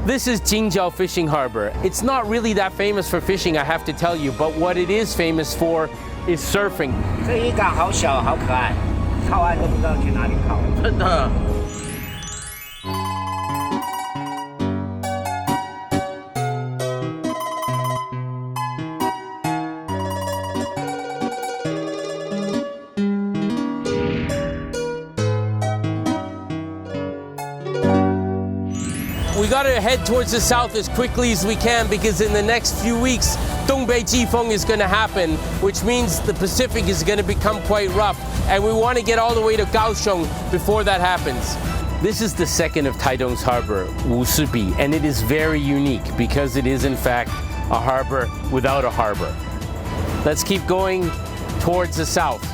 This is Jinzun Fishing Harbor. It's not really that famous for fishing, I have to tell you, but what it is famous for is surfing. 这一港好小，好可爱，靠岸都不知道去哪里靠。真的。We gotta head towards the south as quickly as we can because in the next few weeks, Dongbei Jifeng is gonna happen, which means the Pacific is gonna become quite rough, and we wanna get all the way to Kaohsiung before that happens. This is the second of Taitung's harbor, Wushi, and it is very unique because it is in fact a harbor without a harbor. Let's keep going towards the south.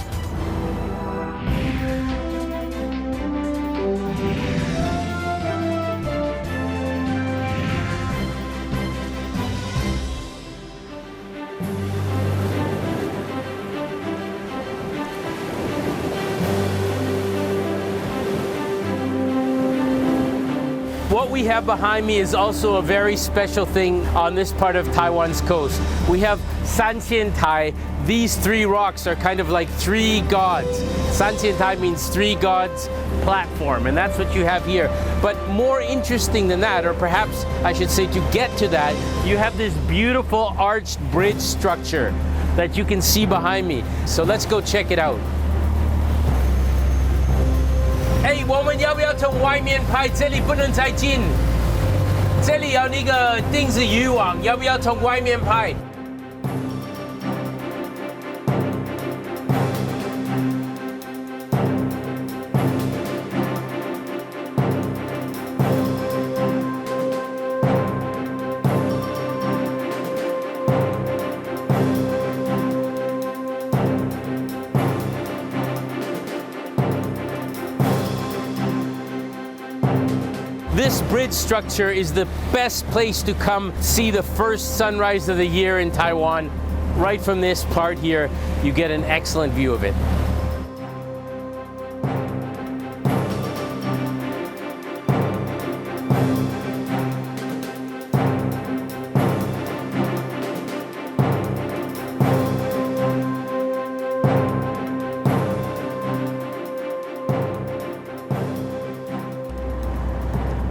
What we have behind me is also a very special thing on this part of Taiwan's coast. We have Sanxiantai. These three rocks are kind of like three gods. Sanxiantai means three gods platform, and that's what you have here. But more interesting than that, or perhaps I should say to get to that, you have this beautiful arched bridge structure that you can see behind me. So let's go check it out. 哎，我们要不要从外面拍？这里不能太近，这里有那个钉子渔网，要不要从外面拍？ This bridge structure is the best place to come see the first sunrise of the year in Taiwan. Right from this part here, you get an excellent view of it.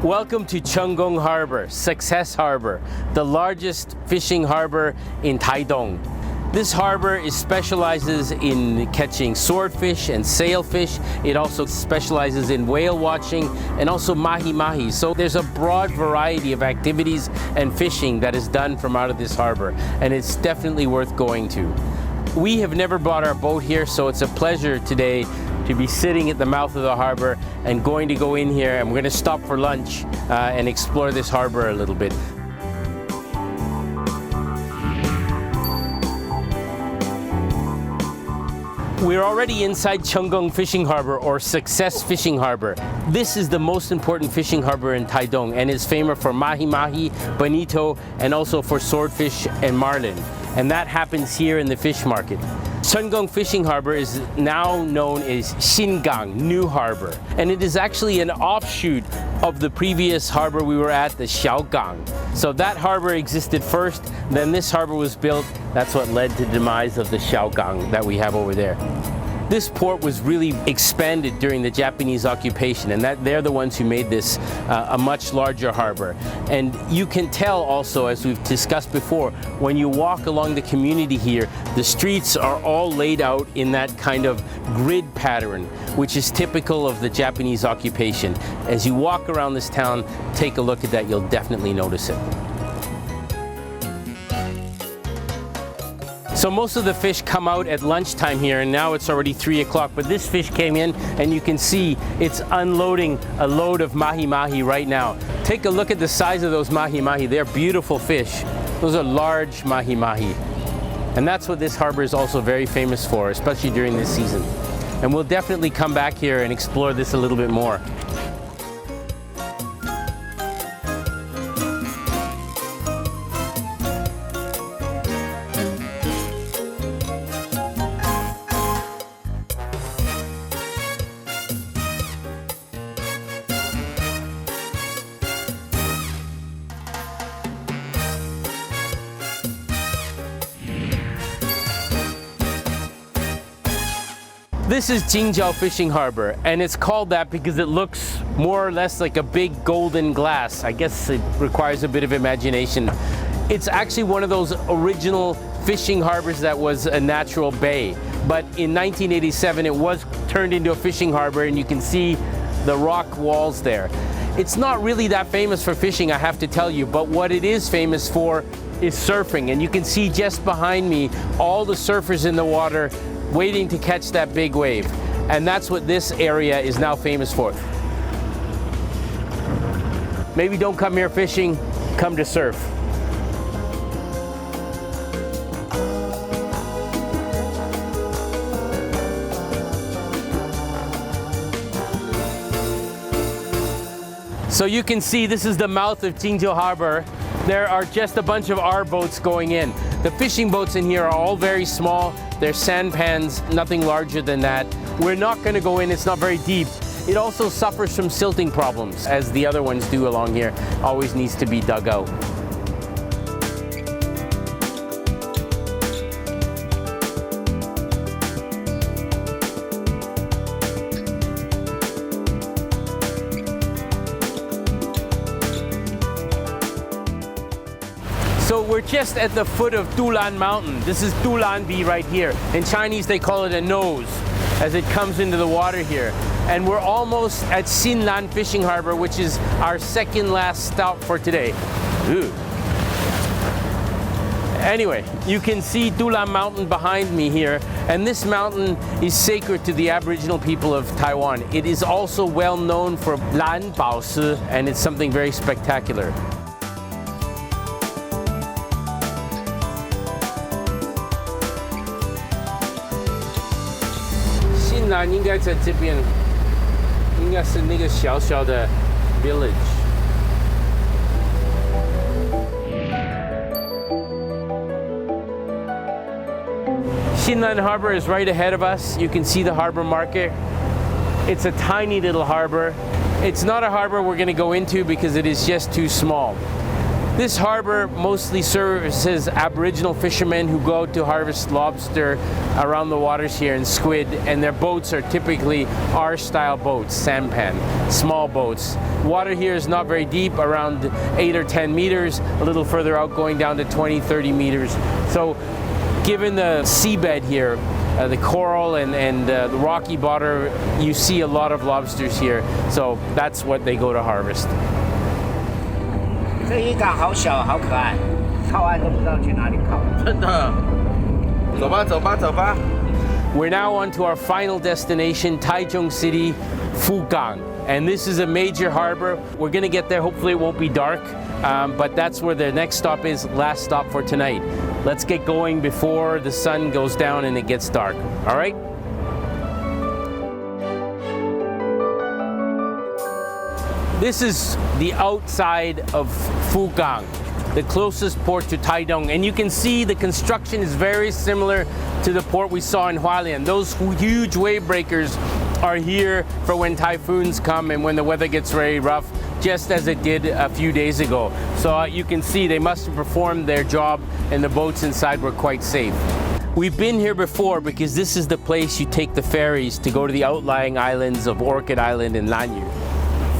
Welcome to Chenggong Harbor, Success Harbor, the largest fishing harbor in Taitung. This harbor specializes in catching swordfish and sailfish. It also specializes in whale watching and also mahi-mahi. So there's a broad variety of activities and fishing that is done from out of this harbor, and it's definitely worth going to. We have never brought our boat here, so it's a pleasure today to be sitting at the mouth of the harbor and going to go in here, and we're going to stop for lunch and explore this harbor a little bit. We're already inside Chenggong Fishing Harbor, or Success Fishing Harbor. This is the most important fishing harbor in Taitung and is famous for mahi-mahi, bonito, and also for swordfish and marlin. And that happens here in the fish market. Chenggong Fishing Harbor is now known as Xingang, New Harbor, and it is actually an offshoot of the previous harbor we were at, the Xiaogang. So that harbor existed first, then this harbor was built. That's what led to the demise of the Xiaogang that we have over there. This port was really expanded during the Japanese occupation, and that they're the ones who made this a much larger harbor. And you can tell also, as we've discussed before, when you walk along the community here, the streets are all laid out in that kind of grid pattern, which is typical of the Japanese occupation. As you walk around this town, take a look at that, you'll definitely notice it. So most of the fish come out at lunchtime here, and now it's already 3 o'clock, but this fish came in and you can see it's unloading a load of mahi-mahi right now. Take a look at the size of those mahi-mahi. They're beautiful fish. Those are large mahi-mahi. And that's what this harbor is also very famous for, especially during this season. And we'll definitely come back here and explore this a little bit more. This is Jinzhou Fishing Harbor, and it's called that because it looks more or less like a big golden glass. I guess it requires a bit of imagination. It's actually one of those original fishing harbors that was a natural bay. But in 1987, it was turned into a fishing harbor, and you can see the rock walls there. It's not really that famous for fishing, I have to tell you, but what it is famous for is surfing. And you can see just behind me all the surfers in the water waiting to catch that big wave. And that's what this area is now famous for. Maybe don't come here fishing, come to surf. So you can see this is the mouth of Chenggong Harbor. There are just a bunch of our boats going in. The fishing boats in here are all very small. They're sampans, nothing larger than that. We're not going to go in, it's not very deep. It also suffers from silting problems, as the other ones do along here. Always needs to be dug out. So we're just at the foot of Tulan Mountain. This is Tulan right here. In Chinese, they call it a nose as it comes into the water here. And we're almost at Xinlan Fishing Harbor, which is our second last stop for today. Ooh. Anyway, you can see Tulan Mountain behind me here. And this mountain is sacred to the Aboriginal people of Taiwan. It is also well known for Lan Bao Si, and it's something very spectacular. Xinlan 应该在这边，应该是那个小小的 village。Xinlan Harbor is right ahead of us. You can see the harbor market. It's a tiny little harbor. It's not a harbor we're going to go into because it is just too small. This harbor mostly services Aboriginal fishermen who go out to harvest lobster around the waters here and squid, and their boats are typically our style boats, sampan, small boats. Water here is not very deep, around 8 or 10 meters, a little further out going down to 20, 30 meters. So given the seabed here, the coral and the rocky bottom, you see a lot of lobsters here. So that's what they go to harvest. 这渔港好小，好可爱，靠岸都不知道去哪里靠。真的，走吧，走吧，走吧。We're now on to our final destination, Taitung City, Fugang. And this is a major harbor. We're going to get there. Hopefully it won't be dark, but that's where the next stop is, last stop for tonight. Let's get going before the sun goes down and it gets dark. All right? This is the outside of Fugang, the closest port to Taitung. And you can see the construction is very similar to the port we saw in Hualien. Those huge wave breakers are here for when typhoons come and when the weather gets very rough, just as it did a few days ago. So you can see they must have performed their job and the boats inside were quite safe. We've been here before because this is the place you take the ferries to go to the outlying islands of Orchid Island and Lanyu.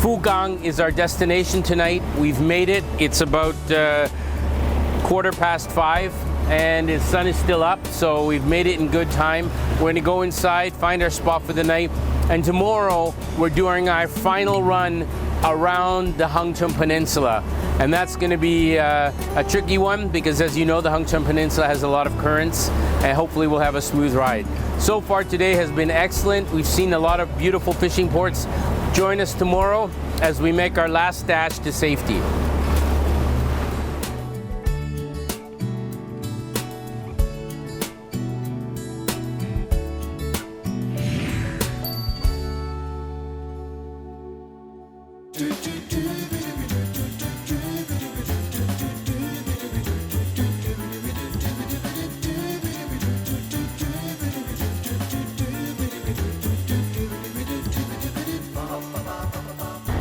Fugang is our destination tonight. We've made it. It's about 5:15 and the sun is still up, so we've made it in good time. We're gonna go inside, find our spot for the night, and tomorrow we're doing our final run around the Hangzhou Peninsula. And that's gonna be a tricky one because, as you know, the Hangzhou Peninsula has a lot of currents, and hopefully we'll have a smooth ride. So far today has been excellent. We've seen a lot of beautiful fishing ports. Join us tomorrow as we make our last dash to safety.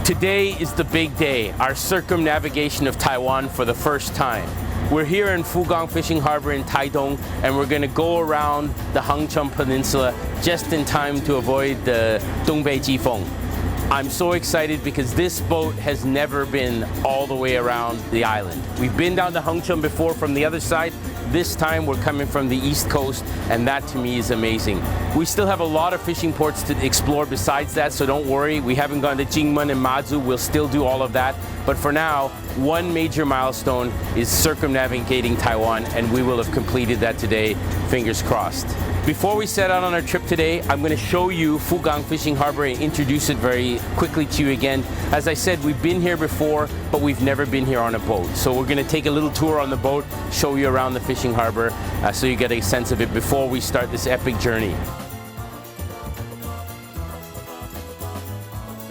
Today is the big day, our circumnavigation of Taiwan for the first time. We're here in Fugang Fishing Harbor in Taitung, and we're going to go around the Hangzhou Peninsula just in time to avoid the Dongbei Jifeng. I'm so excited because this boat has never been all the way around the island. We've been down to Hangzhou before from the other side. This time we're coming from the east coast, and that to me is amazing. We still have a lot of fishing ports to explore besides that, so don't worry. We haven't gone to Jingmen and Mazu. We'll still do all of that. But for now, one major milestone is circumnavigating Taiwan, and we will have completed that today, fingers crossed. Before we set out on our trip today, I'm going to show you Fugang Fishing Harbor and introduce it very quickly to you again. As I said, we've been here before, but we've never been here on a boat. So we're going to take a little tour on the boat, show you around the fishing harbor, so you get a sense of it before we start this epic journey.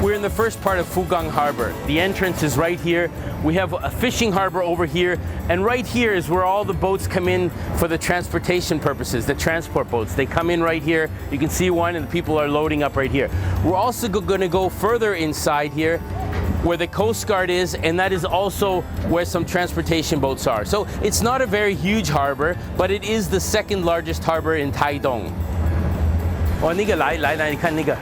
We're in the first part of Fugang Harbor. The entrance is right here. We have a fishing harbor over here, and right here is where all the boats come in for the transportation purposes, the transport boats. They come in right here. You can see one, and the people are loading up right here. We're also going to go further inside here where the Coast Guard is, and that is also where some transportation boats are. So it's not a very huge harbor, but it is the second largest harbor in Taitung. Oh, 那个来，你看那个。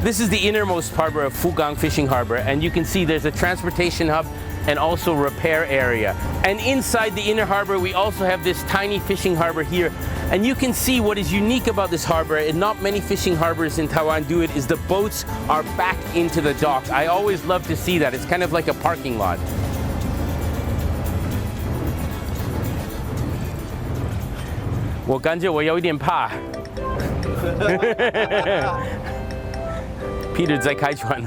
This is the innermost harbor of Fugang Fishing Harbor, and you can see there's a transportation hub and also repair area. And inside the inner harbor, we also have this tiny fishing harbor here. And you can see what is unique about this harbor, and not many fishing harbors in Taiwan do it, is the boats are back into the dock. I always love to see that. It's kind of like a parking lot. 我感觉我有一点怕。Peter 在开船。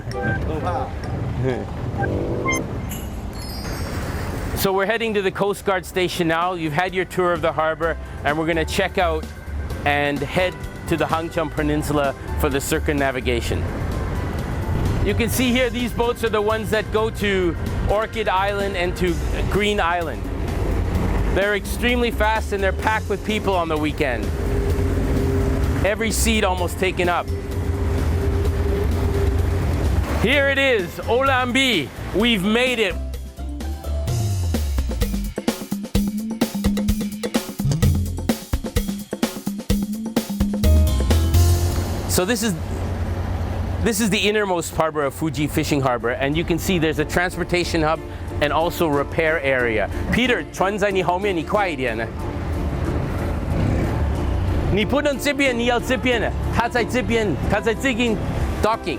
So we're heading to the Coast Guard station now. You've had your tour of the harbor, and we're going to check out and head to the Hangzhou Peninsula for the circumnavigation. You can see here these boats are the ones that go to Orchid Island and to Green Island. They're extremely fast, and they're packed with people on the weekend. Every seat almost taken up. Here it is, Olambi. We've made it. So this is the innermost harbor of Fuji Fishing Harbor, and you can see there's a transportation hub and also repair area. Peter, 船在你后面，你快一点呢。你不能这边，你要这边呢。他在这边，他在这边 docking。